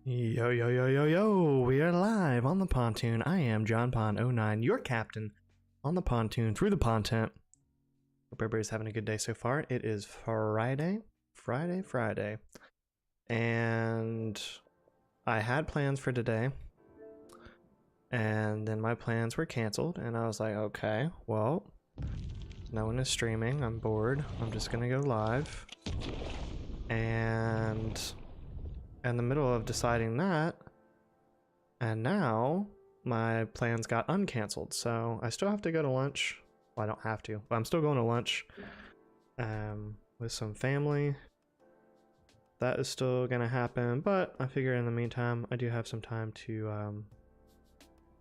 Yo, yo, yo, yo, yo, we are live on the pontoon. I am John Pond09, your captain on the pontoon through the pontent. Hope everybody's having a good day so far. It is Friday. And I had plans for today. And then my plans were canceled. And I was like, okay, well, no one is streaming. I'm bored. I'm just gonna go live. And in the middle of deciding that, and now my plans got uncanceled, so I still have to go to lunch. Well, I don't have to, but I'm still going to lunch with some family. That is still gonna happen, but I figure in the meantime I do have some time to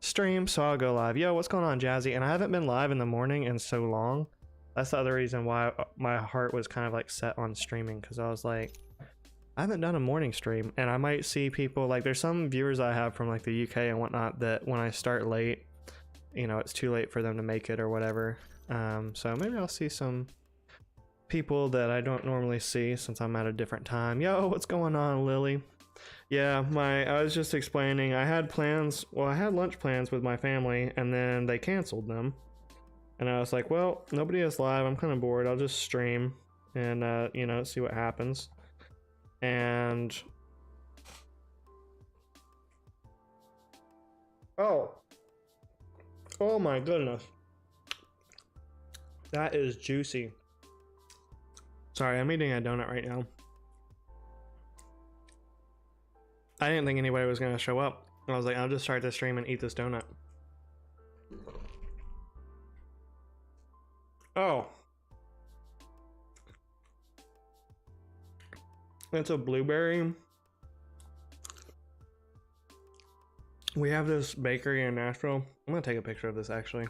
stream, so I'll go live. Yo, what's going on, Jazzy? And I haven't been live in the morning in so long. That's the other reason why my heart was kind of like set on streaming, because I was like, I haven't done a morning stream, and I might see people, like there's some viewers I have from like the UK and whatnot that when I start late, you know, it's too late for them to make it or whatever. So maybe I'll see some people that I don't normally see since I'm at a different time. Yo, what's going on, Lily? Yeah, I was just explaining, I had plans, well, I had lunch plans with my family, and then they canceled them. And I was like, well, nobody is live, I'm kind of bored, I'll just stream and, you know, see what happens. And oh my goodness, that is juicy. Sorry, I'm eating a donut right now. I didn't think anybody was gonna show up. I was like, I'll just start the stream and eat this donut. Oh, it's a blueberry. We have this bakery in Nashville. I'm gonna take a picture of this actually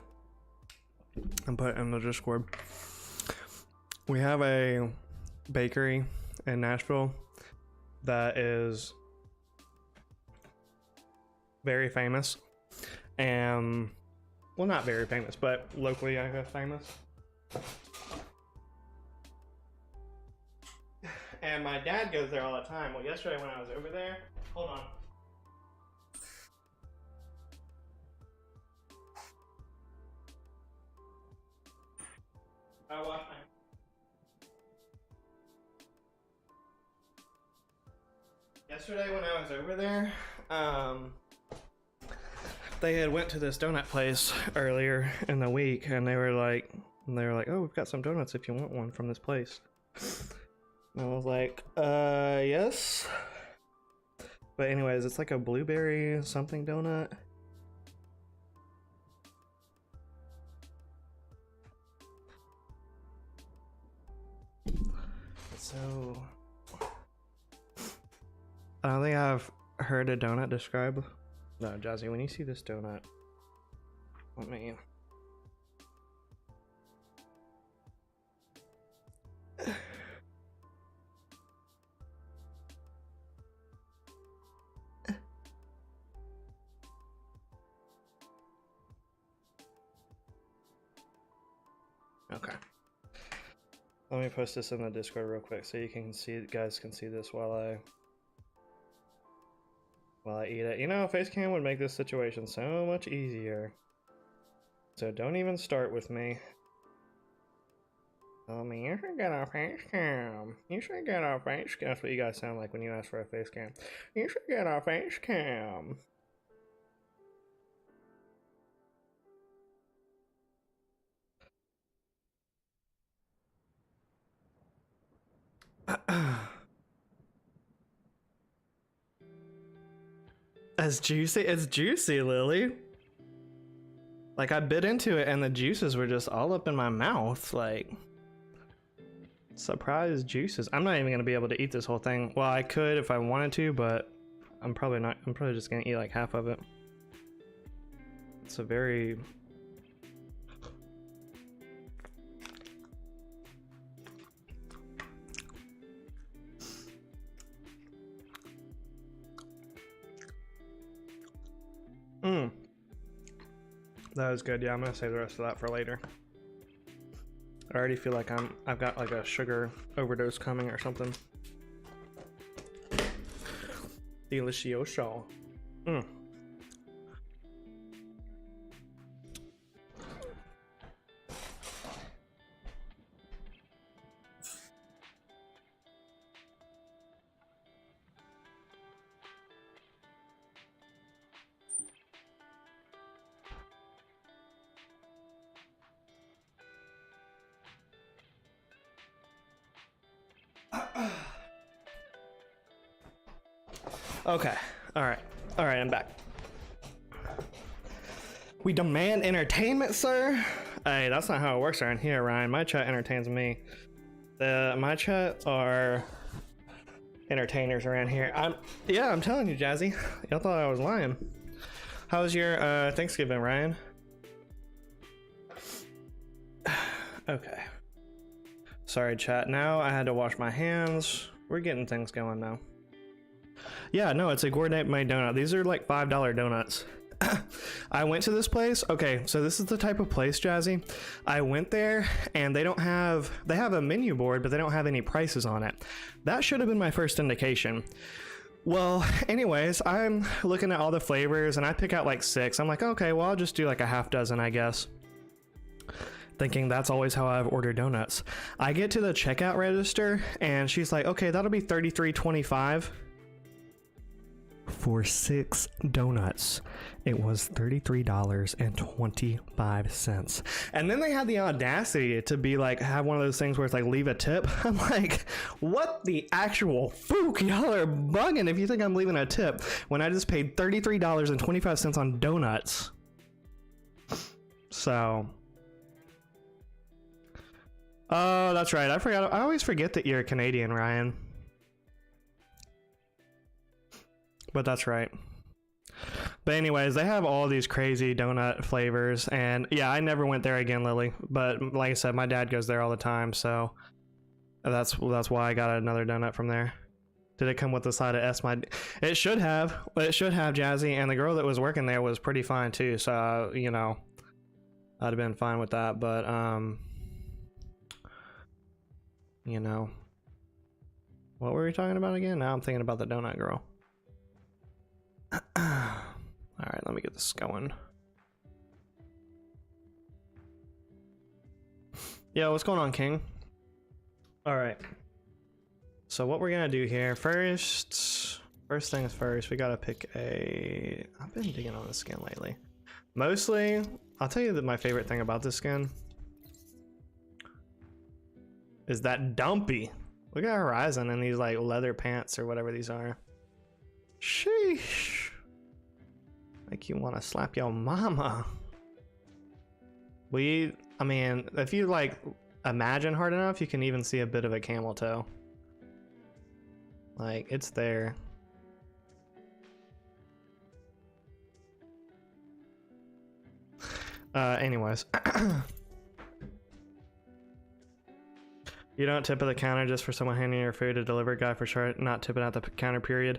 and put it in the Discord. We have a bakery in Nashville that is very famous, and well, not very famous, but locally I guess famous. And my dad goes there all the time. Well, yesterday when I was over there, hold on. I washed my... Yesterday when I was over there, they had went to this donut place earlier in the week, and they were like, oh, we've got some donuts if you want one from this place. And I was like, yes. But anyways, it's like a blueberry something donut. So I don't think I've heard a donut described. No, Jazzy, when you see this donut, let me... Okay. Let me post this in the Discord real quick so you can see, guys can see this while I eat it. You know, Facecam would make this situation so much easier. So don't even start with me. Tell me, you should get a Facecam. You should get a Facecam. That's what you guys sound like when you ask for a Facecam. You should get a Facecam. It's juicy. It's juicy, Lily. Like, I bit into it and the juices were just all up in my mouth. Like, surprise juices. I'm not even gonna be able to eat this whole thing. Well, I could if I wanted to, but I'm probably not. I'm probably just gonna eat like half of it. It's a very... That was good. Yeah, I'm gonna save the rest of that for later. I already feel like I've got like a sugar overdose coming or something. Delicioso. Mm. Okay. All right. I'm back. We demand entertainment, sir. Hey, that's not how it works around here, Ryan. My chat entertains me. My chat are entertainers around here. I'm telling you, Jazzy. Y'all thought I was lying. How was your Thanksgiving, Ryan? Okay. Sorry, chat. Now I had to wash my hands. We're getting things going now. Yeah, no, it's a gourmet made donut. These are like $5 donuts. I went to this place. Okay, so this is the type of place, Jazzy. I went there and they have a menu board, but they don't have any prices on it. That should have been my first indication. Well, anyways, I'm looking at all the flavors and I pick out like 6. I'm like, okay, well, I'll just do like a half dozen, I guess. Thinking that's always how I've ordered donuts. I get to the checkout register and she's like, okay, that'll be $33.25 for 6 donuts. It was $33.25. And then they had the audacity to be like, have one of those things where it's like, leave a tip. I'm like, what the actual fook? Y'all are bugging if you think I'm leaving a tip when I just paid $33.25 on donuts. So... oh, that's right. I forgot. I always forget that you're Canadian, Ryan. But that's right. But anyways, they have all these crazy donut flavors. And yeah, I never went there again, Lily. But like I said, my dad goes there all the time. So that's why I got another donut from there. Did it come with the side of S? It should have. It should have, Jazzy. And the girl that was working there was pretty fine too. So, you know, I'd have been fine with that. But, you know, what were we talking about again? Now I'm thinking about the donut girl. All right, let me get this going. Yeah, what's going on, King? All right. So what we're gonna do here first things first, we gotta pick a... I've been digging on this skin lately. Mostly, I'll tell you that my favorite thing about this skin is that dumpy. Look at Horizon in these like leather pants or whatever these are. Sheesh. Like you want to slap your mama. I mean, if you like imagine hard enough, you can even see a bit of a camel toe. Like it's there. Anyways. You don't tip at the counter just for someone handing your food. A delivery guy for sure not tipping at the counter, period.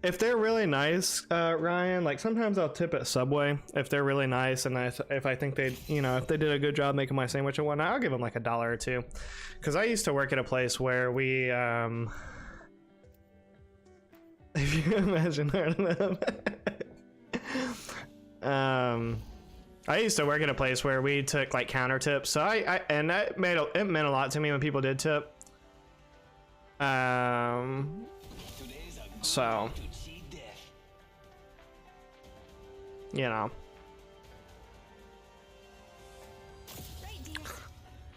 If they're really nice, Ryan, like sometimes I'll tip at Subway if they're really nice, and if I think they, you know, if they did a good job making my sandwich and whatnot, I'll give them like $1 or $2. Because I used to work at a place where we, if you imagine I used to work at a place where we took like counter tips, so and it meant a lot to me when people did tip. So you know. Right, dear.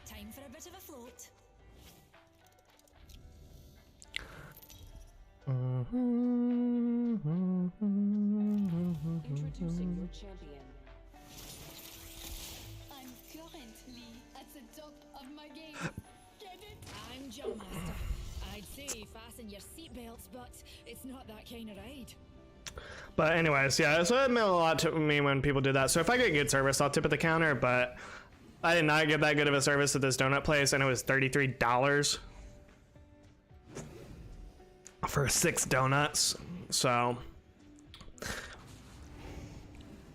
Time for a bit of a float. Introducing your champion. I'm currently at the top of my game. Get it? I'm Jumpmaster. I'd say fasten your seatbelts, but it's not that kind of ride. But anyways, yeah, so it meant a lot to me when people did that. So if I get good service, I'll tip at the counter, but I did not get that good of a service at this donut place, and it was $33 for 6 donuts. So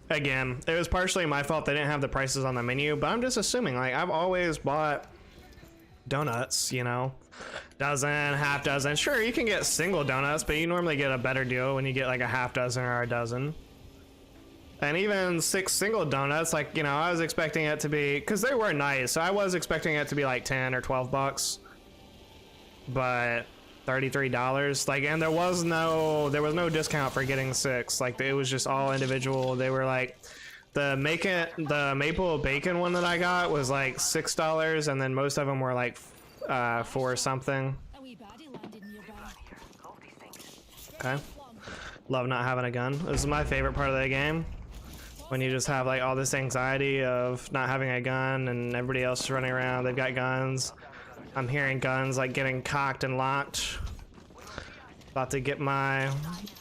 again, it was partially my fault they didn't have the prices on the menu, but I'm just assuming, like, I've always bought donuts, you know, dozen, half dozen. Sure, you can get single donuts, but you normally get a better deal when you get like a half dozen or a dozen. And even 6 single donuts, like, you know, I was expecting it to be, because they were nice, so I was expecting it to be like 10 or 12 bucks. But $33, like, and there was no discount for getting 6. Like, it was just all individual. They were like, the maple bacon one that I got was like $6, and then most of them were like 4 something. A wee baddie landed nearby. Okay. Love not having a gun. This is my favorite part of the game. When you just have like all this anxiety of not having a gun and everybody else is running around, they've got guns. I'm hearing guns like getting cocked and locked. About to get my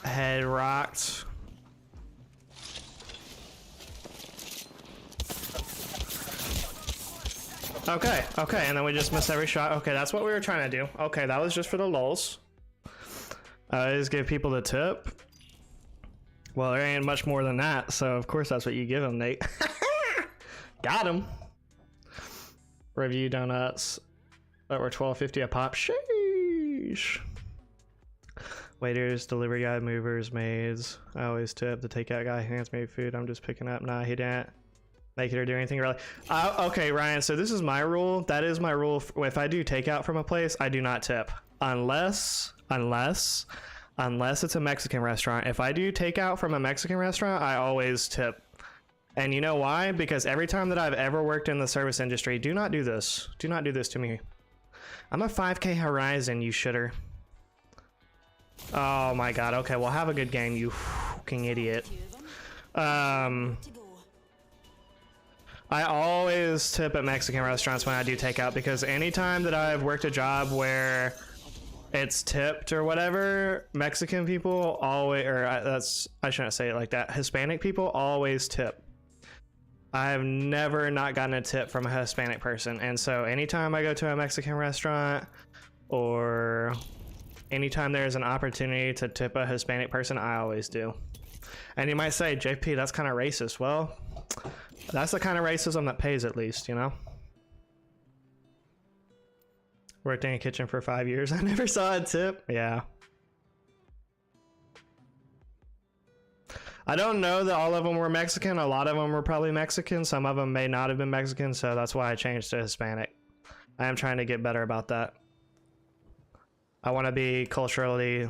head rocked. Okay, and then we just missed every shot. Okay, that's what we were trying to do. Okay, that was just for the lulz. Just give people the tip. Well, there ain't much more than that, so of course that's what you give them, Nate. Got him. Review donuts that were $12.50 a pop. Sheesh. Waiters, delivery guy, movers, maids. I always tip. The takeout guy hands me food. I'm just picking up. Nah, he didn't make it or do anything really. Okay, Ryan, so this is my rule. That is my rule. If I do takeout from a place, I do not tip. Unless it's a Mexican restaurant. If I do takeout from a Mexican restaurant, I always tip. And you know why? Because every time that I've ever worked in the service industry, do not do this. Do not do this to me. I'm a 5K Horizon, you shitter. Oh my god. Okay, well, have a good game, you fucking idiot. I always tip at Mexican restaurants when I do takeout, because anytime that I've worked a job where it's tipped or whatever, Mexican people always, or I shouldn't say it like that, Hispanic people always tip. I've never not gotten a tip from a Hispanic person, and so anytime I go to a Mexican restaurant or anytime there's an opportunity to tip a Hispanic person, I always do. And you might say, JP, that's kind of racist. Well, that's the kind of racism that pays, at least, you know? Worked in a kitchen for 5 years. I never saw a tip. Yeah. I don't know that all of them were Mexican. A lot of them were probably Mexican. Some of them may not have been Mexican, so that's why I changed to Hispanic. I am trying to get better about that. I want to be culturally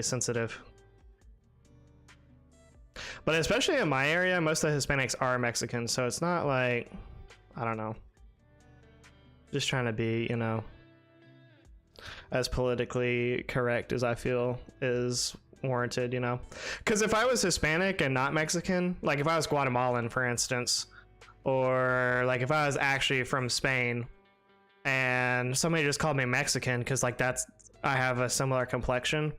sensitive. But especially in my area, most of the Hispanics are Mexican, so it's not like, I don't know. Just trying to be, you know, as politically correct as I feel is warranted, you know? Because if I was Hispanic and not Mexican, like if I was Guatemalan, for instance, or like if I was actually from Spain and somebody just called me Mexican because like I have a similar complexion,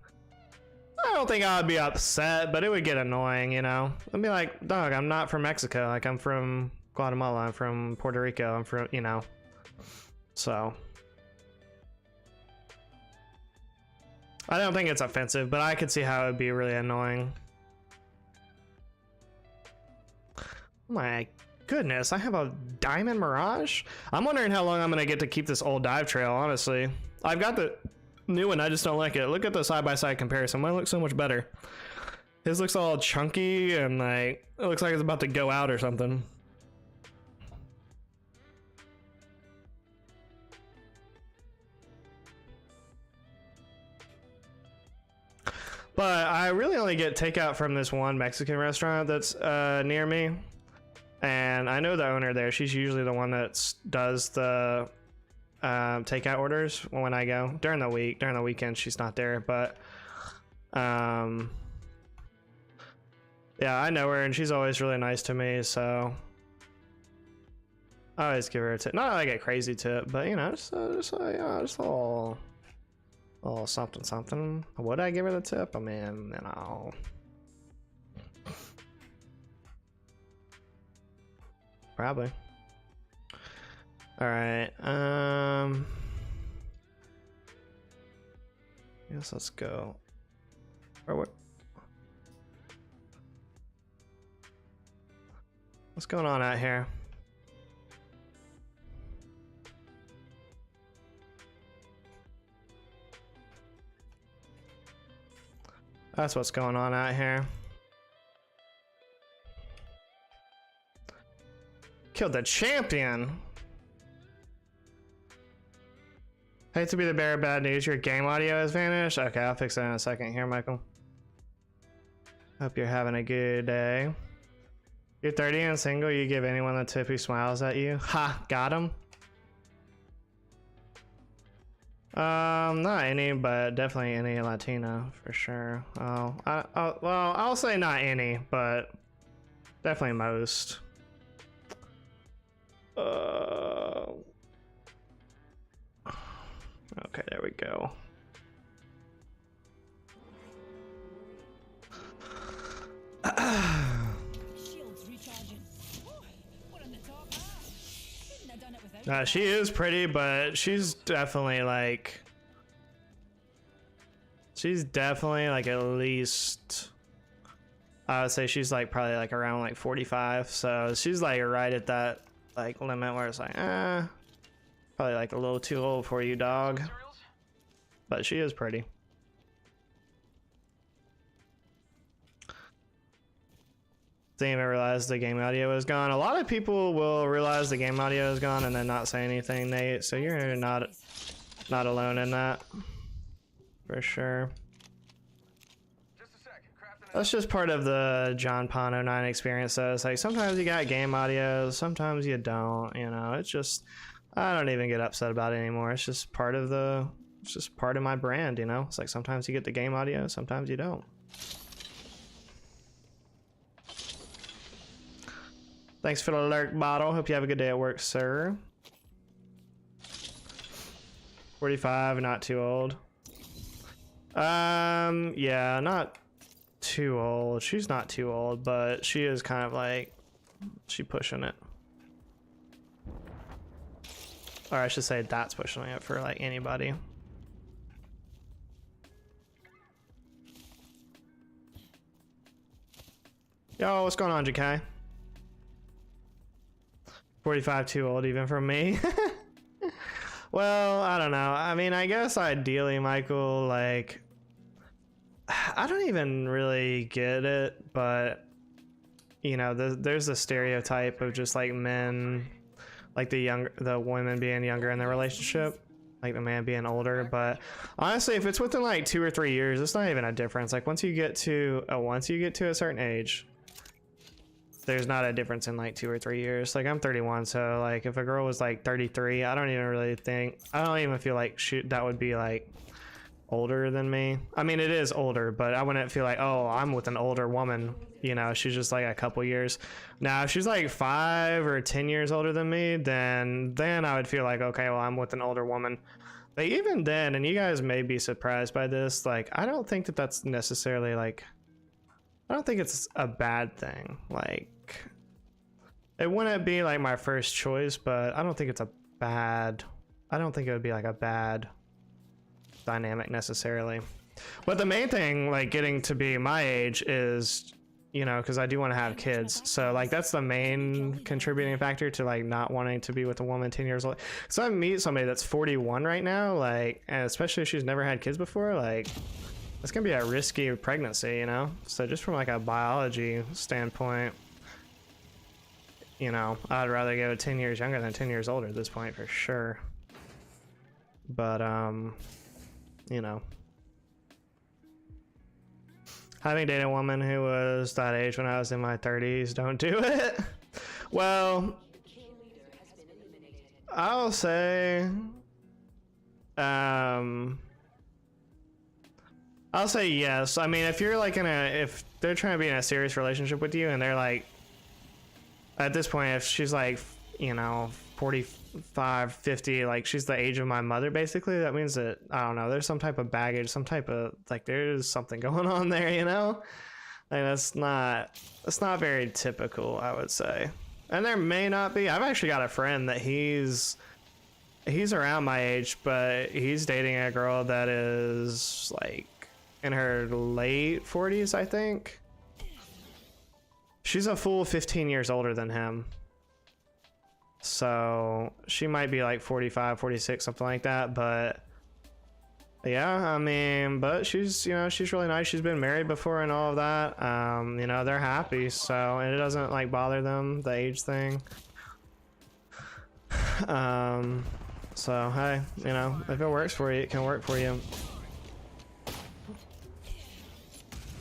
I don't think I would be upset, but it would get annoying, you know? I'd be like, dog, I'm not from Mexico. Like, I'm from Guatemala. I'm from Puerto Rico. I'm from, you know. So. I don't think it's offensive, but I could see how it would be really annoying. Oh my goodness, I have a Diamond Mirage? I'm wondering how long I'm going to get to keep this old dive trail, honestly. I've got the new one, I just don't like it. Look at the side-by-side comparison. Mine looks so much better. His looks all chunky and like it looks like it's about to go out or something. But I really only get takeout from this one Mexican restaurant that's near me, and I know the owner there. She's usually the one that does the takeout orders when I go during the week. During the weekend she's not there, but yeah, I know her and she's always really nice to me, so I always give her a tip. Not like a crazy tip, but you know, just a little something. Would I give her the tip? I mean, you know, probably. All right. Yes, let's go. What's going on out here? That's what's going on out here. Killed the champion. Hate to be the bearer of bad news. Your game audio has vanished. Okay, I'll fix that in a second here, Michael. Hope you're having a good day. You're 30 and single. You give anyone the tip who smiles at you. Ha, got him. Not any, but definitely any Latina for sure. Oh, well, I'll say not any, but definitely most. Okay, there we go. Shields recharging. We're on the top half. Couldn't have done it without She is pretty, but she's definitely like at least, I would say she's like probably like around like 45, so she's like right at that like limit where it's like probably like a little too old for you, dog. But she is pretty. Didn't even realize the game audio is gone. A lot of people will realize the game audio is gone and then not say anything, Nate. So you're not alone in that, for sure. That's just part of the John Pon 09 experience, though. It's like sometimes you got game audio, sometimes you don't. You know, it's just, I don't even get upset about it anymore. It's just part of my brand. You know, it's like sometimes you get the game audio, sometimes you don't. Thanks for the lurk, bottle. Hope you have a good day at work, sir. 45, not too old. Yeah, not too old. She's not too old, but she is kind of like, she pushing it. Or I should say that's pushing it for like anybody. Yo, what's going on, JK? 45 too old even for me. Well, I don't know. I mean, I guess ideally, Michael, like, I don't even really get it, but you know, there's a stereotype of just like men, like the women being younger in their relationship, like the man being older. But honestly, if it's within like 2 or 3 years, it's not even a difference. Like once you get to a certain age, there's not a difference in like 2 or 3 years. Like I'm 31, so like if a girl was like 33, I don't even feel like that would be like older than me. I mean, it is older, but I wouldn't feel like, oh, I'm with an older woman, you know. She's just like a couple years. Now if she's like 5 or 10 years older than me, then I would feel like, okay, well, I'm with an older woman. But even then, and you guys may be surprised by this, like I don't think that that's necessarily like, I don't think it's a bad thing. Like, it wouldn't be like my first choice, but I don't think it would be like a bad dynamic necessarily. But the main thing, like getting to be my age is, you know, because I do want to have kids. So like that's the main contributing factor to like not wanting to be with a woman 10 years old. So I meet somebody that's 41 right now, like, and especially if she's never had kids before, like, it's gonna be a risky pregnancy, you know? So just from like a biology standpoint, you know, I'd rather go 10 years younger than 10 years older at this point for sure. But, you know, having dated a woman who was that age when I was in my 30s, don't do it. Well, I'll say, I'll say yes. I mean, if you're like if they're trying to be in a serious relationship with you and they're like, at this point, if she's like, you know, 45, 50, like she's the age of my mother, basically, that means that, I don't know, there's some type of baggage, some type of, like, there's something going on there, you know? Like, that's not very typical, I would say. And there may not be. I've actually got a friend that he's around my age, but he's dating a girl that is like in her late 40s, I think. She's a full 15 years older than him. So she might be like 45, 46, something like that. But Yeah, I mean, but she's, you know, she's really nice. She's been married before and all of that. You know, they're happy, so, and it doesn't like bother them, the age thing. So hey, you know, if it works for you, it can work for you.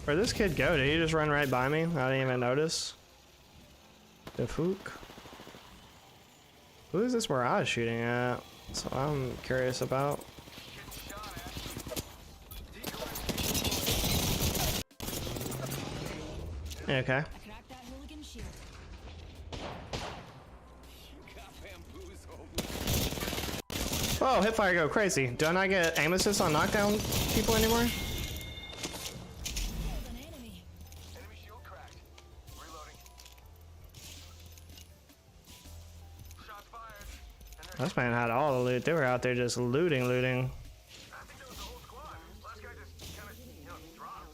Where'd this kid go? Did he just run right by me? I didn't even notice. The fook. Who is this where I was shooting at? So I'm curious about. Okay. I cracked that hooligan shield. Oh, hipfire go crazy. Do I not get aim assist on knockdown people anymore? Killed an enemy. Enemy shield cracked. Reloading. Shots fired. And they're This man had all the loot. They were out there just looting. I think that was the whole squad. Last guy just kinda, dropped.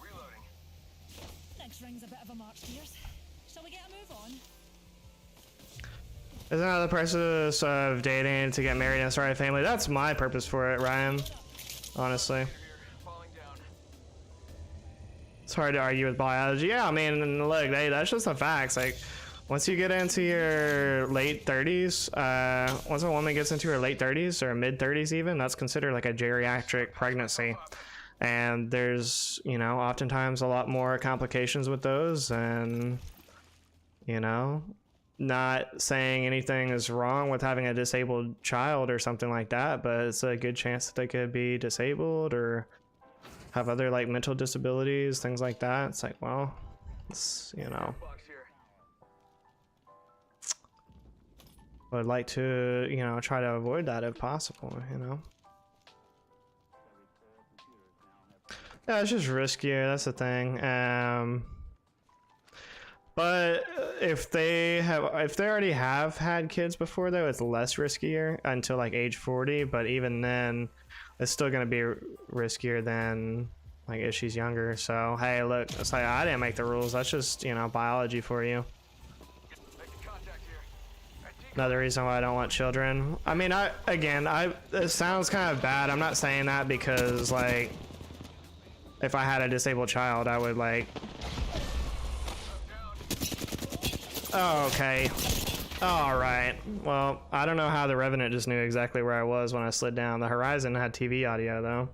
Reloading. Next ring's a bit of a march, Pierce. Shall we get a move on? Isn't that the purpose of dating, to get married and start a family? That's my purpose for it, Ryan. Honestly. Here, falling down. It's hard to argue with biology. Yeah, I mean, look, that's just the facts. Like, once you get into your late 30s, once a woman gets into her late 30s or mid 30s even, that's considered like a geriatric pregnancy. And there's, you know, oftentimes a lot more complications with those, and, you know, not saying anything is wrong with having a disabled child or something like that, but it's a good chance that they could be disabled or have other like mental disabilities, things like that. It's like, well, it's, you know, Box here. I would like to, you know, try to avoid that if possible, you know. Yeah, it's just riskier, that's the thing. But if they already have had kids before, though, it's less riskier until like age 40. But even then, it's still gonna be riskier than like if she's younger. So hey, look, it's like I didn't make the rules. That's just, you know, biology for you. Making contact here. Another reason why I don't want children. I mean, it sounds kind of bad. I'm not saying that because like, if I had a disabled child, I would like. Oh, okay. Alright. Well, I don't know how the Revenant just knew exactly where I was when I slid down. The Horizon had TV audio, though.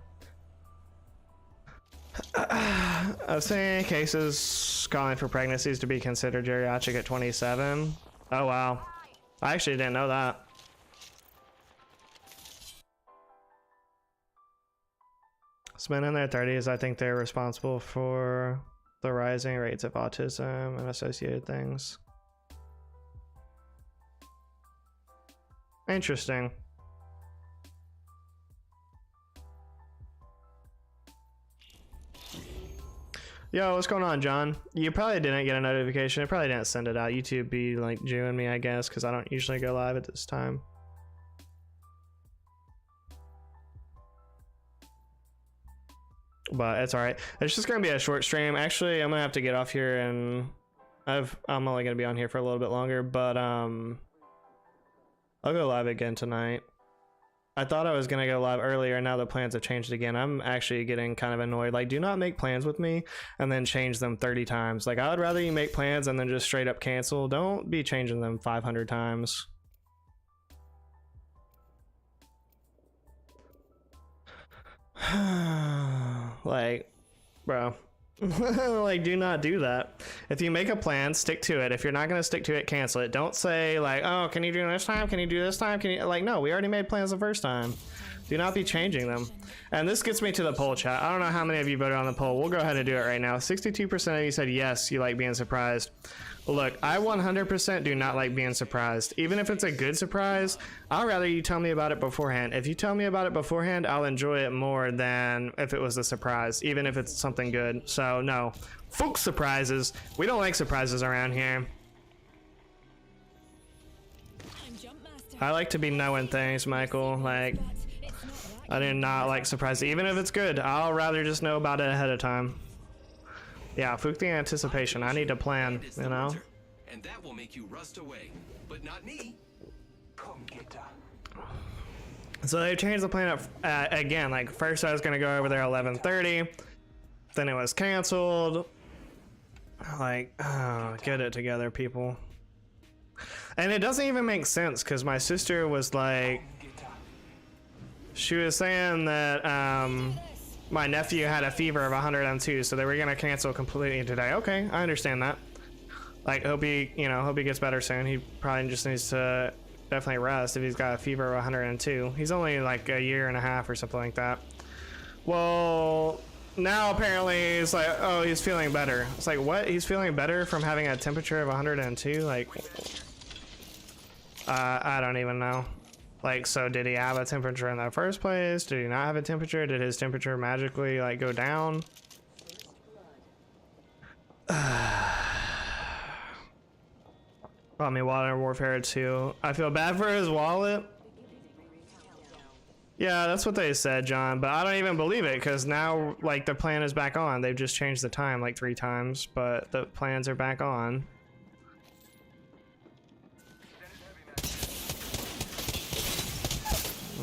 I've seen cases calling for pregnancies to be considered geriatric at 27. Oh, wow. I actually didn't know that. Men in their 30s, I think they're responsible for the rising rates of autism and associated things. Interesting. Yo, what's going on, John? You probably didn't get a notification. It probably didn't send it out. YouTube be like Jewing me, I guess, because I don't usually go live at this time. But it's all right. It's just gonna be a short stream. Actually, I'm gonna have to get off here, and I'm only gonna be on here for a little bit longer. But I'll go live again tonight. I thought I was gonna go live earlier, and now the plans have changed again. I'm actually getting kind of annoyed. Like, do not make plans with me and then change them 30 times. Like, I would rather you make plans and then just straight up cancel. Don't be changing them 500 times. Like, bro. Like, do not do that. If you make a plan, stick to it. If you're not gonna stick to it, cancel it. Don't say like, oh, can you do this time, can you do this time, can you, like, no, we already made plans the first time. Do not be changing them. And this gets me to the poll, chat. I don't know how many of you voted on the poll. We'll go ahead and do it right now. 62% of you said yes, you like being surprised. Look, I 100% do not like being surprised. Even if it's a good surprise, I'd rather you tell me about it beforehand. If you tell me about it beforehand, I'll enjoy it more than if it was a surprise, even if it's something good. So no, fuck surprises. We don't like surprises around here. I'm Jump Master. I like to be knowing things, Michael. Like, But it's not that I do not like surprises. Even if it's good, I'll rather just know about it ahead of time. Yeah, fuck the anticipation. I need to plan, you know? And that will make you rust away. But not me. Come get her. So they changed the plan up again. Like first I was gonna go over there 11:30, then it was canceled. Like, oh, get it together, people. And it doesn't even make sense because my sister was like, she was saying that my nephew had a fever of 102, so they were gonna cancel completely today. Okay, I understand that. Like, hope he gets better soon. He probably just needs to definitely rest if he's got a fever of 102. He's only like a year and a half or something like that. Well, now apparently it's like, oh, he's feeling better. It's like, what? He's feeling better from having a temperature of 102? Like, I don't even know. Like, so did he have a temperature in the first place? Did he not have a temperature? Did his temperature magically like go down? I mean, Modern Warfare 2. I feel bad for his wallet. Yeah, that's what they said, John, but I don't even believe it because now, like, the plan is back on. They've just changed the time like 3 times, but the plans are back on.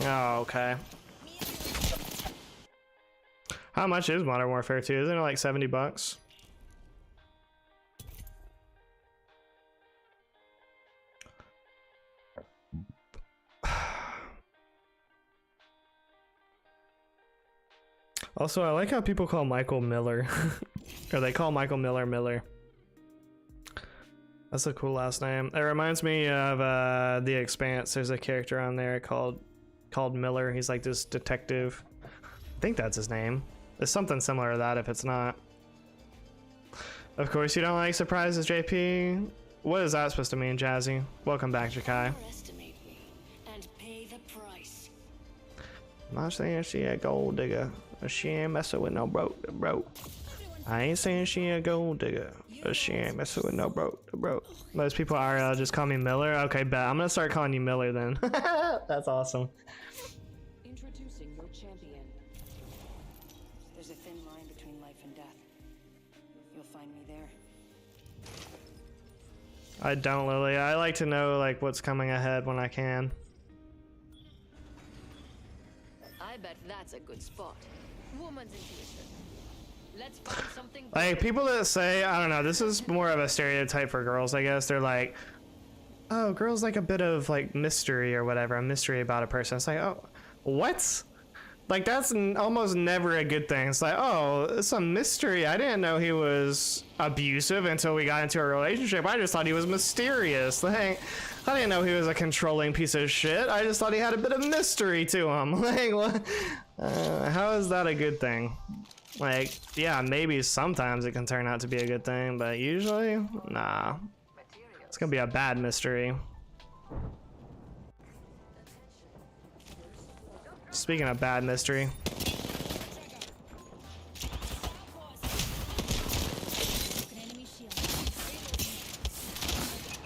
Oh, okay. How much is Modern Warfare 2? Isn't it like $70? Also, I like how people call Michael Miller. Or they call Michael Miller Miller. That's a cool last name. It reminds me of The Expanse. There's a character on there called Miller. He's like this detective. I think that's his name. It's something similar to that if it's not. Of course you don't like surprises, JP. What is that supposed to mean, Jazzy? Welcome back, Jakai. Underestimate me and pay the price. I'm not saying she a gold digger. She ain't messing with no broke. I ain't saying she a gold digger, but she ain't messing with no broke. Most people are just call me Miller. Okay, bet. I'm gonna start calling you Miller then. That's awesome. Introducing your champion. There's a thin line between life and death. You'll find me there. I don't, Lily. I like to know like what's coming ahead when I can. I bet that's a good spot. Woman's intuition. Let's find something. Like people that say, I don't know, this is more of a stereotype for girls, I guess. They're like, oh, girls like a bit of like mystery or whatever, a mystery about a person. It's like, oh, what? Like that's almost never a good thing. It's like, oh, it's a mystery. I didn't know he was abusive until we got into a relationship. I just thought he was mysterious. Like, I didn't know he was a controlling piece of shit. I just thought he had a bit of mystery to him. Like, what? How is that a good thing? Like, yeah, maybe sometimes it can turn out to be a good thing, but usually, nah. It's gonna be a bad mystery. Speaking of bad mystery.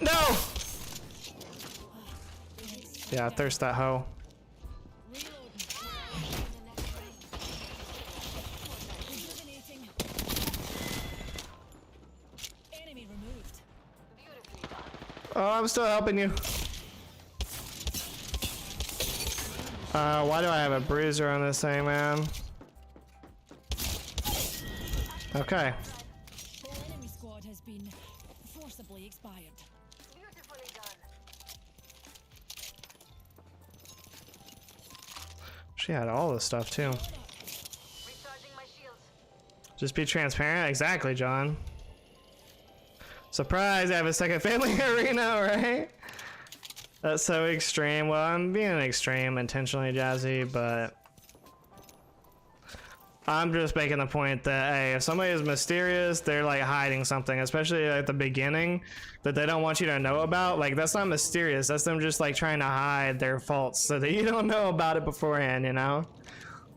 No! Yeah, thirst that hoe. Enemy removed. Oh, I'm still helping you. Why do I have a bruiser on this thing, man? Okay. Whole enemy squad has been forcibly expired. Beautifully done. She had all this stuff too. Recharging my shields. Just be transparent. Exactly, John. Surprise, I have a second family arena, right? That's so extreme. Well, I'm being extreme intentionally, Jazzy, but I'm just making the point that, hey, if somebody is mysterious, they're like hiding something, especially at the beginning that they don't want you to know about. Like, that's not mysterious. That's them just like trying to hide their faults so that you don't know about it beforehand, you know?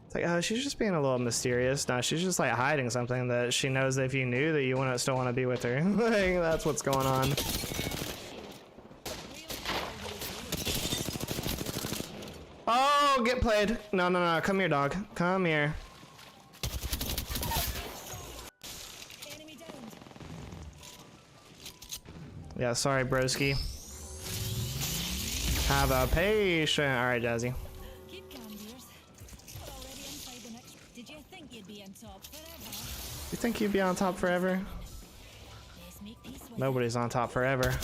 It's like, oh, she's just being a little mysterious. No, she's just like hiding something that she knows that if you knew that you wouldn't still want to be with her. Like, that's what's going on. Oh, get played. No, no, no. Come here, dog. Come here. Enemy downed. Yeah, sorry, broski. Have a patient. All right, Jazzy. Keep You think you'd be on top forever? Let's make peace with Nobody's on top forever.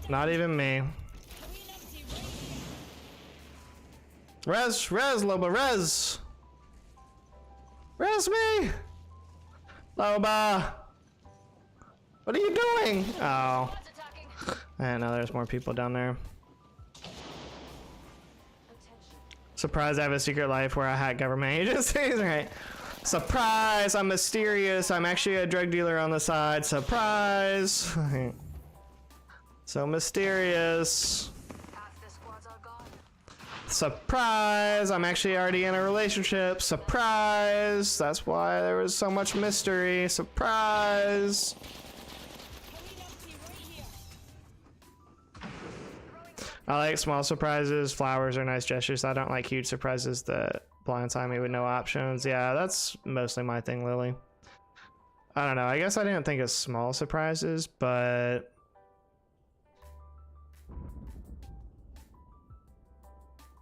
Not even me. Res, Loba, res! Res me! Loba! What are you doing? Oh. I know there's more people down there. Surprise, I have a secret life where I hack government agencies, right? Surprise, I'm mysterious. I'm actually a drug dealer on the side. Surprise! So mysterious. Surprise! I'm actually already in a relationship. Surprise! That's why there was so much mystery. Surprise! I like small surprises. Flowers are nice gestures. I don't like huge surprises that blindside me with no options. Yeah, that's mostly my thing, Lily. I don't know. I guess I didn't think of small surprises, but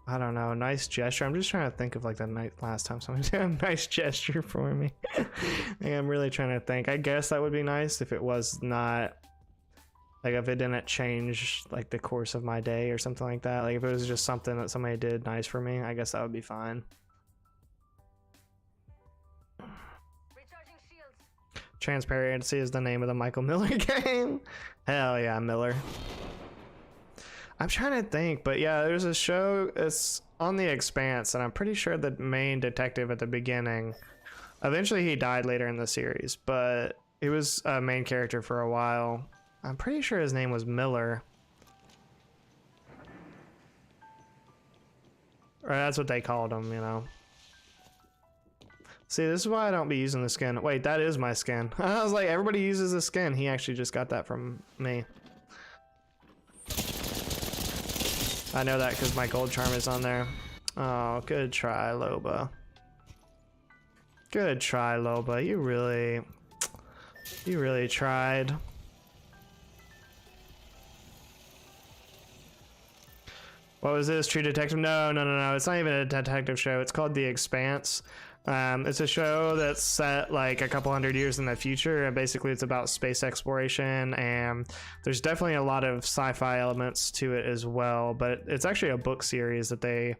I don't know. Nice gesture. I'm just trying to think of like the night last time someone did a nice gesture for me. I'm really trying to think. I guess that would be nice if it was not like if it didn't change like the course of my day or something like that. Like if it was just something that somebody did nice for me, I guess that would be fine. Transparency is the name of the Michael Miller game. Hell yeah, Miller. I'm trying to think, but yeah, there's a show, it's on The Expanse, and I'm pretty sure the main detective at the beginning, eventually he died later in the series, but he was a main character for a while. I'm pretty sure his name was Miller. Or that's what they called him, you know. See, this is why I don't be using the skin. Wait, that is my skin. I was like, everybody uses the skin. He actually just got that from me. I know that because my gold charm is on there. Oh, good try, Loba. Good try, Loba. You really tried. What was this? True Detective? No. It's not even a detective show. It's called The Expanse. It's a show that's set like a couple hundred years in the future, and basically it's about space exploration, and there's definitely a lot of sci-fi elements to it as well, but it's actually a book series that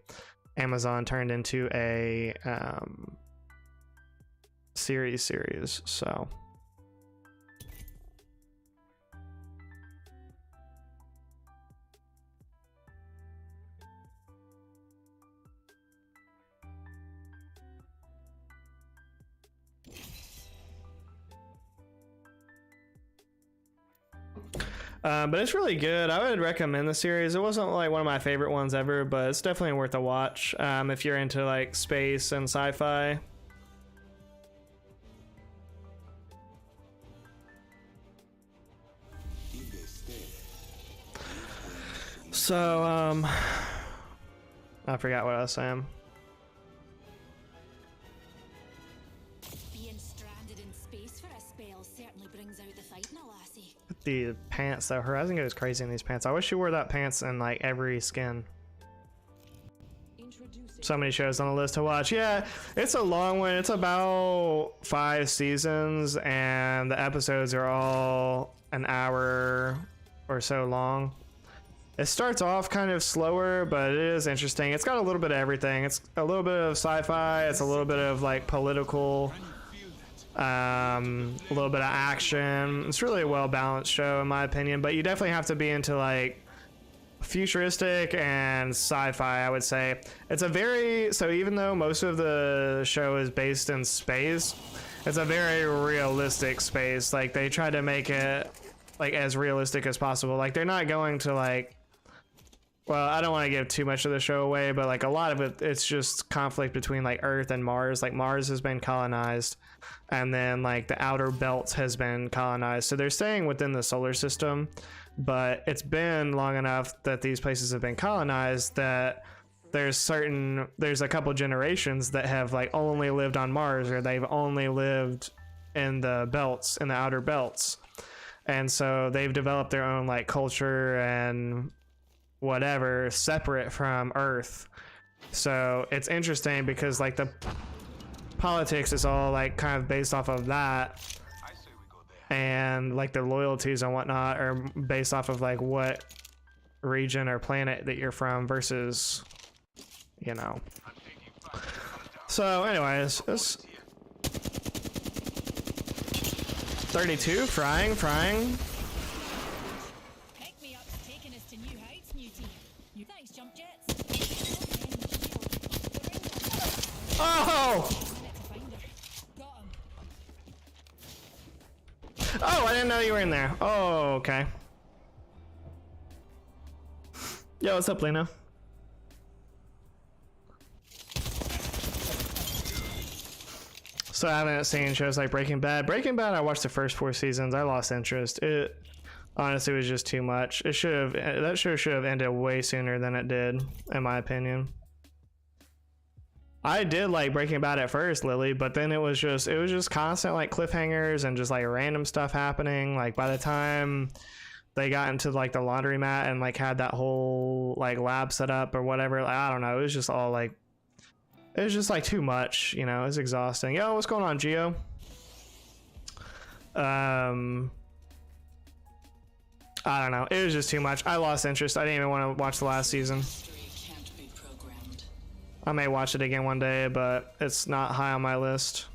Amazon turned into a series, so. But it's really good. I would recommend the series. It wasn't like one of my favorite ones ever, but it's definitely worth a watch if you're into like space and sci-fi. So I forgot what I was saying. being stranded in space for a spell certainly brings out the fight in a lassie. The pants though, Horizon goes crazy in these pants. I wish you wore that pants in like every skin. So many shows on the list to watch. Yeah, it's a long one. It's about 5 seasons, and the episodes are all an hour or so long. It starts off kind of slower, but it is interesting. It's got a little bit of everything. It's a little bit of sci-fi. It's a little bit of like political, a little bit of action. It's really a well-balanced show in my opinion, but you definitely have to be into like futuristic and sci-fi, I would say. It's a very, so even though most of the show is based in space, it's a very realistic space. Like they try to make it like as realistic as possible. Like they're not going to like, well, I don't want to give too much of the show away, but like a lot of it, it's just conflict between like Earth and Mars. Like Mars has been colonized, and then like the outer belt has been colonized. So they're staying within the solar system, but it's been long enough that these places have been colonized that there's a couple generations that have like only lived on Mars, or they've only lived in the belts, in the outer belts. And so they've developed their own like culture and whatever separate from Earth. So it's interesting because like politics is all like kind of based off of that, I say we go there. and like the loyalties and whatnot are based off of like what region or planet that you're from versus, you know. So anyways, this 32 frying. Pick me up's taking us to new heights, Newty. You thanks, jump jets. Oh! Got him. Oh, I didn't know you were in there. Oh, okay. Yo, what's up, Lena? So I haven't seen shows like Breaking Bad. Breaking Bad, I watched the first 4 seasons. I lost interest. It honestly was just too much. It should have, that show should have ended way sooner than it did, in my opinion. I did like Breaking Bad at first, Lily, but then it was just constant like cliffhangers and just like random stuff happening. Like by the time they got into like the laundromat and like had that whole like lab set up or whatever, like, I don't know, it was just all like, it was just like too much, you know. It was exhausting. Yo, what's going on, Gio? I don't know, it was just too much. I lost interest. I didn't even want to watch the last season. I may watch it again one day, but it's not high on my list.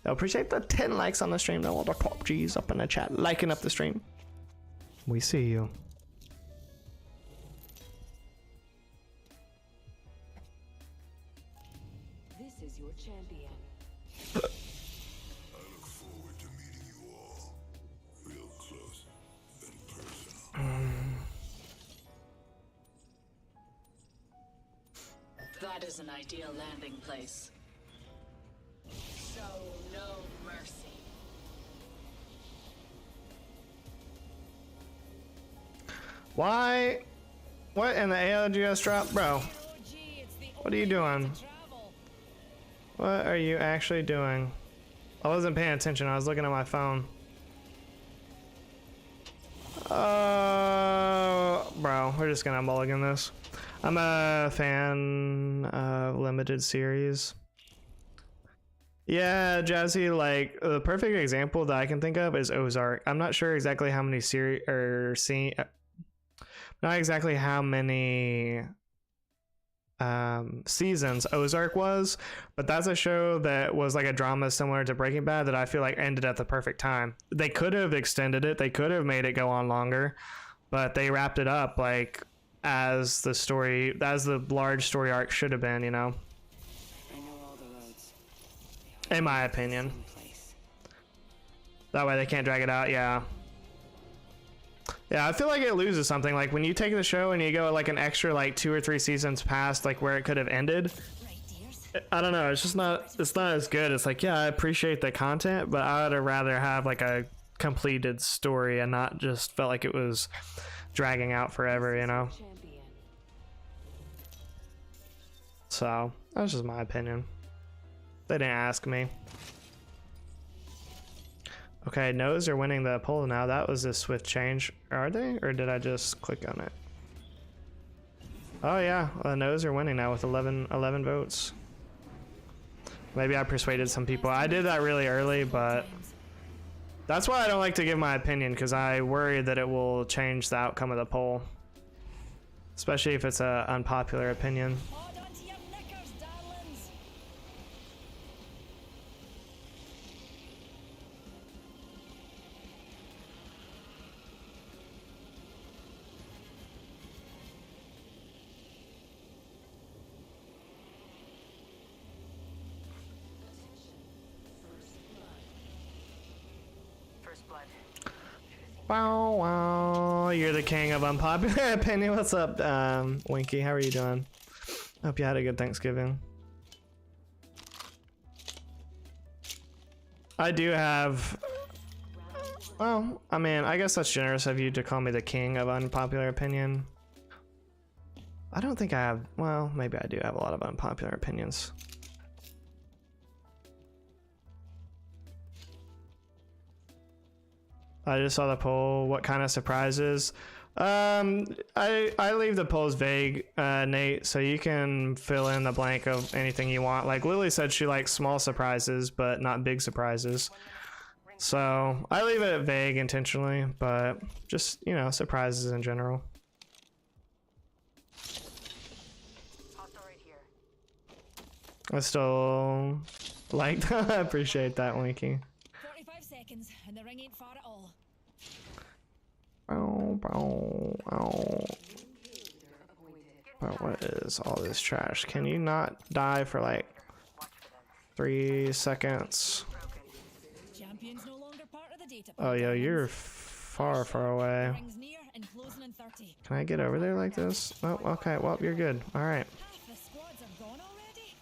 I appreciate the 10 likes on the stream. All the top G's up in the chat, liking up the stream. We see you. This is your champion. I look forward to meeting you all. Real close and personal. That is an ideal landing place. Show no mercy. Why? What in the ALGS drop? Bro, Oh, gee, it's the what are you only way doing? to travel. What are you actually doing? I wasn't paying attention. I was looking at my phone. Bro, we're just gonna mulligan this. I'm a fan of limited series. Yeah, Jazzy, like the perfect example that I can think of is Ozark. I'm not sure exactly how many series or not exactly how many seasons Ozark was, but that's a show that was like a drama similar to Breaking Bad that I feel like ended at the perfect time. They could have extended it, they could have made it go on longer, but they wrapped it up like as the large story arc should have been, you know, I know all the roads. in my opinion. Place. That way they can't drag it out. Yeah, I feel like it loses something. Like when you take the show and you go like an extra like 2 or 3 seasons past like where it could have ended, Right, dears. I don't know, it's not as good. It's like, yeah, I appreciate the content, but I would rather have like a completed story and not just felt like it was dragging out forever, you know. Champion. So that's just my opinion. They didn't ask me. Okay, Nose are winning the poll now. That was a swift change. Are they? Or did I just click on it? Oh yeah, Nose are winning now with 11 votes. Maybe I persuaded some people. I did that really early, but that's why I don't like to give my opinion, because I worry that it will change the outcome of the poll. Especially if it's an unpopular opinion. Hold on to your knickers, darlings. First blood. Wow, wow, you're the king of unpopular opinion. What's up, Winky? How are you doing? Hope you had a good Thanksgiving. I do have, well, I mean, I guess that's generous of you to call me the king of unpopular opinion. I don't think I have, well, maybe I do have a lot of unpopular opinions. I just saw the poll. What kind of surprises? I leave the polls vague, Nate, so you can fill in the blank of anything you want. Like Lily said, she likes small surprises, but not big surprises. So I leave it vague intentionally, but just, you know, surprises in general. Hostile right here. I still like, I appreciate that, Winky. 45 seconds, and the ring ain't far at all. Bow, bow, bow. But what is all this trash? Can you not die for like 3 seconds? Champion's no longer part of the data. Oh, yo, you're far, far away. Rings near and closing in 30. Can I get over there like this? Oh, okay. Well, you're good. All right. Half the squads are gone already.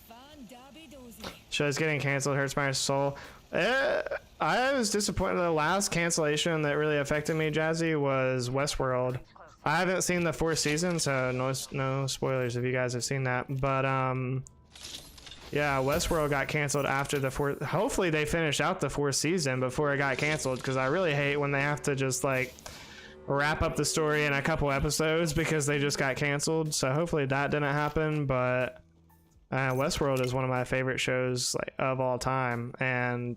Fan dabby dozy. Show's getting canceled. Hurts my soul. I was disappointed. The last cancellation that really affected me, Jazzy, was Westworld. I haven't seen the 4th season, so no spoilers if you guys have seen that. But yeah, Westworld got canceled after the 4th. Hopefully they finished out the 4th season before it got canceled, because I really hate when they have to just like wrap up the story in a couple episodes because they just got canceled. So hopefully that didn't happen. But Westworld is one of my favorite shows like of all time, and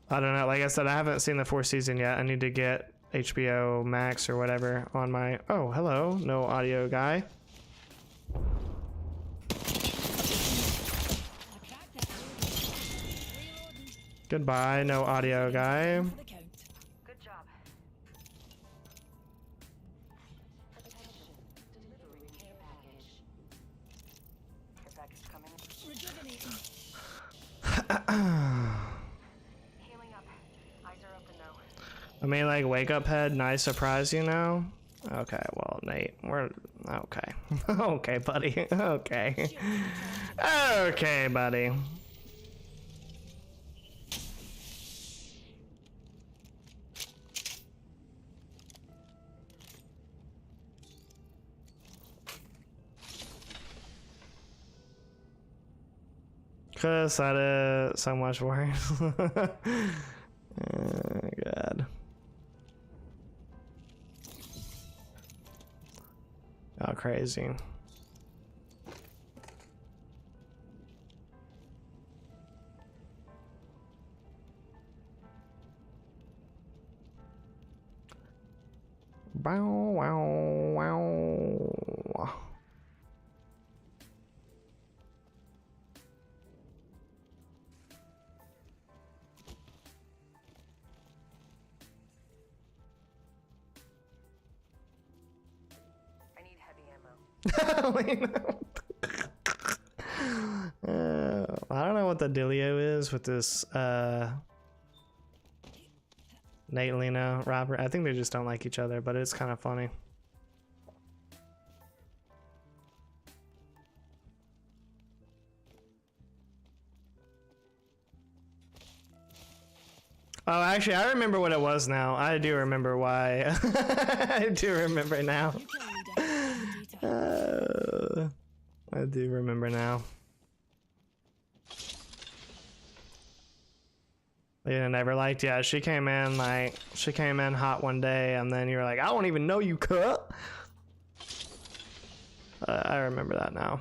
I don't know, like I said, I haven't seen the 4th season yet. I need to get HBO Max or whatever on my... Oh, hello, no audio guy. I cracked that. Reloading. Goodbye, no audio guy. For the count. Good job. Delivering care package. Care package coming. Rejuvenating. Healing up. Eyes are open though. I mean, like, wake up head, nice surprise, you know? Okay, well, Nate, we're... Okay. Okay, buddy. Okay. Okay, buddy. Could've said it so much worse. Oh, God. Oh, crazy. Bow, wow, wow. I need heavy ammo. I don't know what the dealio is with this Nate, Lena, Robert. I think they just don't like each other, but it's kind of funny. Oh, actually, I remember what it was now. I do remember why. I do remember now. You kill leader. Data. I do remember now. Lena never liked. Yeah, she came in hot one day, and then you were like, I don't even know you, cut. I remember that now.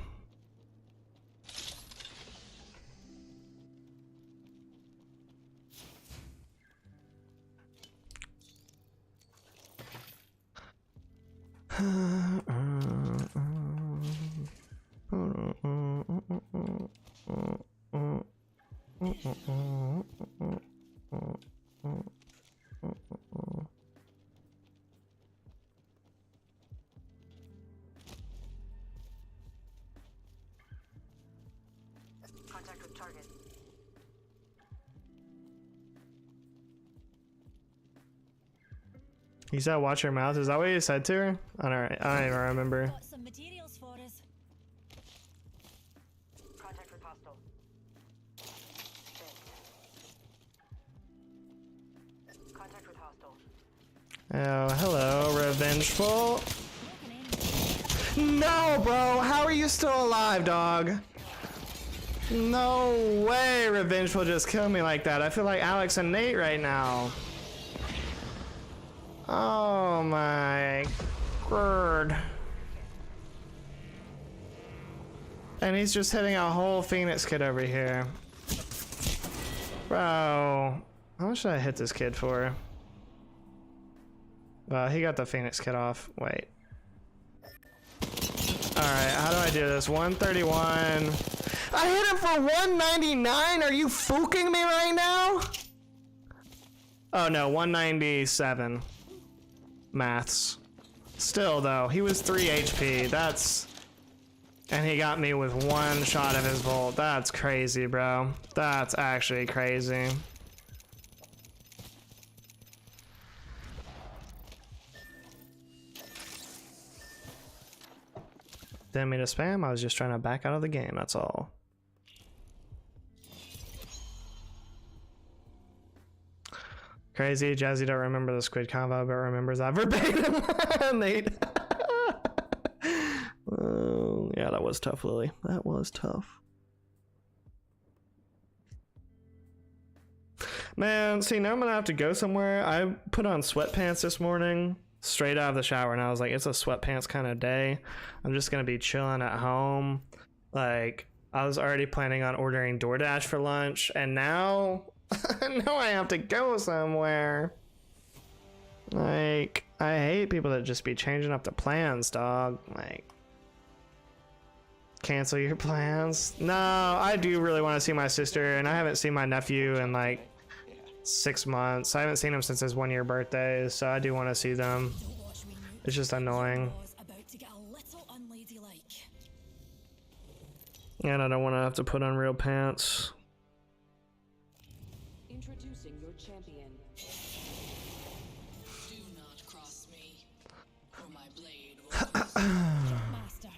Contact with target. He said, "Watch your mouth." Is that what you said to her? I don't even remember. Got some materials for us. Contact with hostile. Contact with hostile. Oh, hello, revengeful. Broken enemy. No, bro. How are you still alive, dog? No way, revengeful just killed me like that. I feel like Alex and Nate right now. Oh my god. And he's just hitting a whole Phoenix kid over here. Bro, how much should I hit this kid for? He got the Phoenix kid off. Wait. Alright, how do I do this? 131. I hit him for 199? Are you fooking me right now? Oh no, 197. Maths. Still though, he was 3 HP. That's... And he got me with one shot of his volt. That's crazy, bro. That's actually crazy. Didn't mean to spam, I was just trying to back out of the game, that's all. Crazy, Jazzy don't remember the squid combo, but remembers that verbatim. Nate. Yeah, that was tough, Lily. That was tough. Man, see, now I'm gonna have to go somewhere. I put on sweatpants this morning, straight out of the shower, and I was like, it's a sweatpants kind of day. I'm just gonna be chilling at home. Like, I was already planning on ordering DoorDash for lunch, and now, now I have to go somewhere. Like, I hate people that just be changing up the plans, dog. Like, cancel your plans. No, I do really want to see my sister, and I haven't seen my nephew in like 6 months. I haven't seen him since his 1-year birthday, so I do want to see them. It's just annoying. And I don't want to have to put on real pants. Introducing your champion. Do not cross me, or my blade will Master.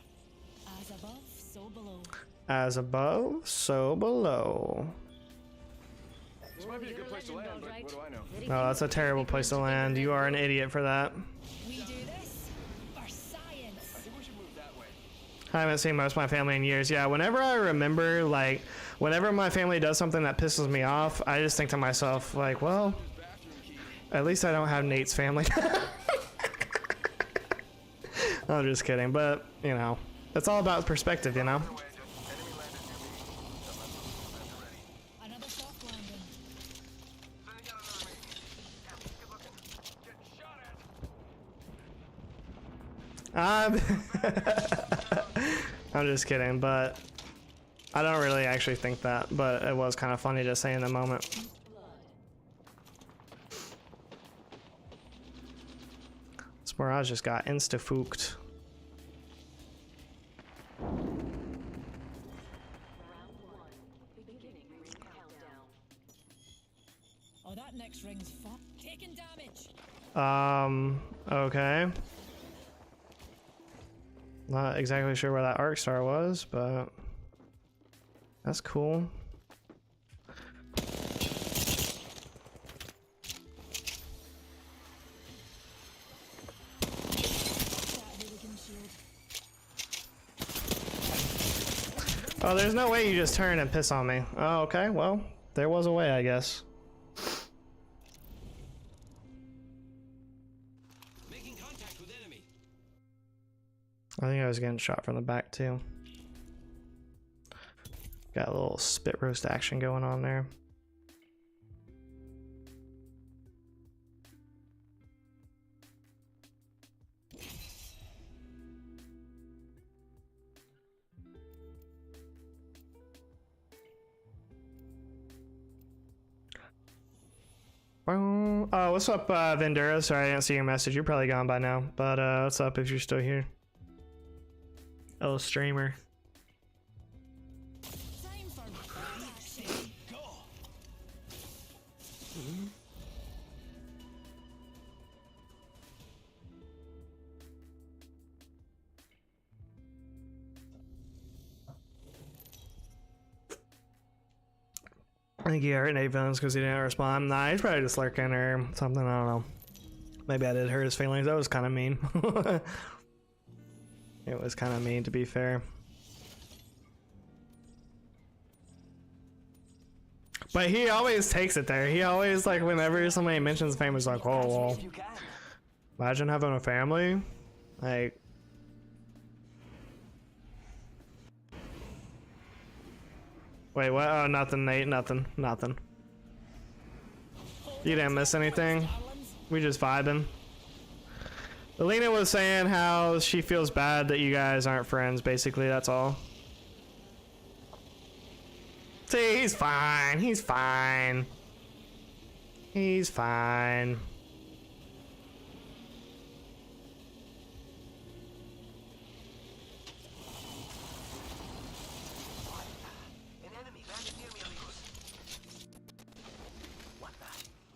As above, so below. As above, so below. This might be a good place to land, but what do I know? Oh, that's a terrible place to land. You are an idiot for that. We do this for science. I think we should move that way. I haven't seen most of my family in years. Yeah, whenever I remember, like, whenever my family does something that pisses me off, I just think to myself, like, well, at least I don't have Nate's family. I'm just kidding, but, you know, it's all about perspective, you know? Another soft landing. Sending out another mate. Yeah, good looking. Getting shot at. I'm just kidding, but I don't really actually think that, but it was kind of funny to say in the moment. This Mirage just got insta-fooked. Oh, that next ring's fun. Taking damage. Okay. Not exactly sure where that arc star was, but that's cool. Oh, there's no way you just turn and piss on me. Oh, okay. Well, there was a way, I guess. Making contact with enemy. I think I was getting shot from the back too. Got a little spit roast action going on there. Oh, what's up, Vendura? Sorry, I didn't see your message. You're probably gone by now. But what's up if you're still here? Oh, streamer. Time for action. I think he hurt Nate Villains because he didn't respond. Nah, he's probably just lurking or something. I don't know. Maybe I did hurt his feelings. That was kind of mean. It was kind of mean, to be fair. But he always takes it there. He always, like, whenever somebody mentions fame, he's like, oh, well, Imagine having a family. Like, wait, what? Oh, nothing, Nate. Nothing. Nothing. You didn't miss anything. We just vibing. Alina was saying how she feels bad that you guys aren't friends. Basically, that's all. See, he's fine. He's fine. He's fine. An enemy landed near me, amigos. What the?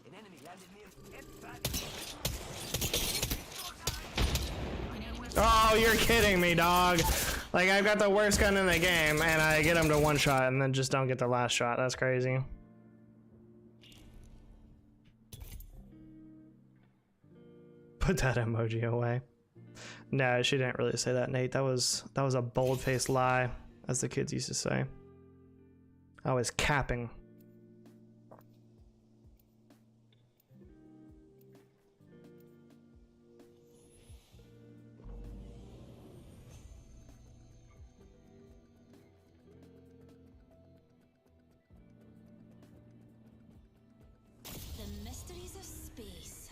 An enemy landed near me. It's bad. Oh, you're kidding me, dog. Like, I've got the worst gun in the game, and I get him to one shot, and then just don't get the last shot. That's crazy. Put that emoji away. No, she didn't really say that, Nate. That was a bold-faced lie, as the kids used to say. I was capping. The mysteries of space.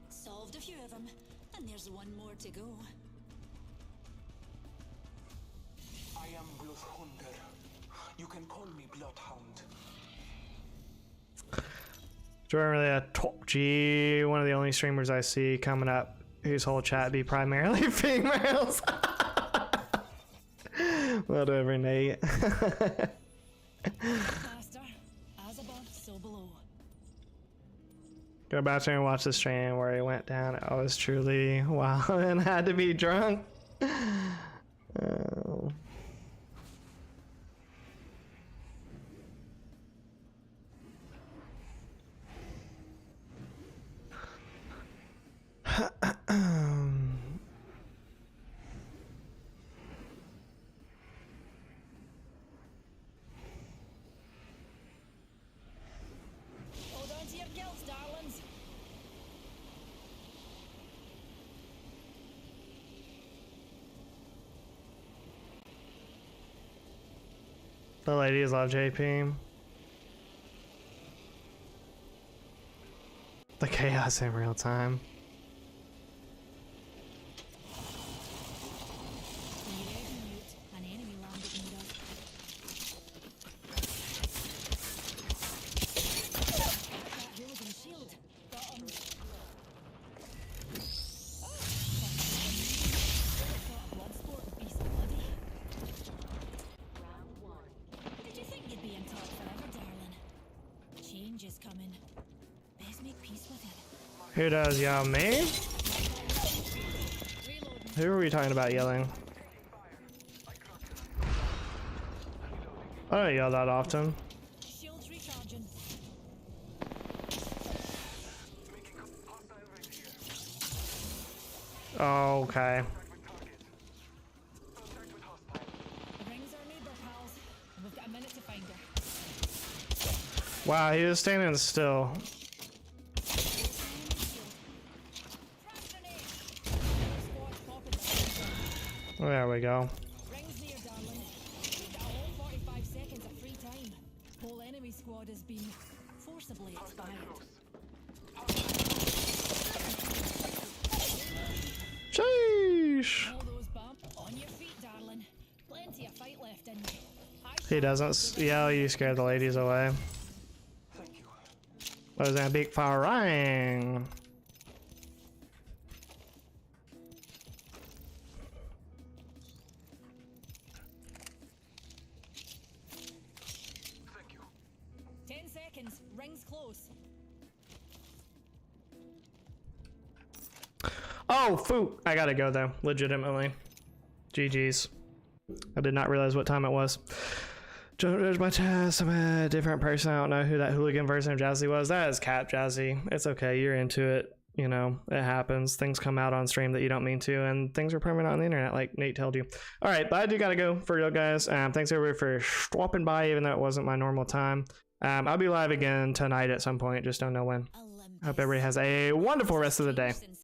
Solved a few of them, and there's one more to go. I am Bloodhunter. You can call me Bloodhound. Jordan really a top G, one of the only streamers I see coming up whose whole chat be primarily females. Whatever, Nate. Master, as above, so below. Go back there and watch the stream where he went down. I was truly wild and had to be drunk. Oh. Hold on to your gilts, darlings. The ladies love JP. The chaos in real time. Be ready, mute. An enemy landed near us. That hooligan shield. Got him. Thought a blood sport would be so bloody. Did you think you'd be in top forever, darling? Change is coming. Best make peace with it. Who does yell? Me? Who are we talking about yelling? I don't yell that often. Shields recharging. Oh, okay. The ring's our neighbor, pals. And we've got a minute to find her. Wow, he was standing still. There we go. Rings near, darling. We've got a whole 45 seconds of free time. Whole enemy squad has been forcibly expired. Sheesh. All those bump on your feet, darling. Plenty of fight left in you. He doesn't yell, you scared the ladies away. Thank you. Was that big fire ring? Thank you. 10 seconds. Rings close. Oh, foo! I gotta go though, legitimately. GG's. I did not realize what time it was. Don't judge my test. I'm a different person. I don't know who that hooligan version of Jazzy was. That is Cap Jazzy. It's okay. You're into it. You know, it happens. Things come out on stream that you don't mean to, and things are permanent on the internet, like Nate told you. All right, but I do gotta go for real, guys. Thanks everybody for stopping by, even though it wasn't my normal time. I'll be live again tonight at some point. Just don't know when. Hope everybody has a wonderful rest of the day.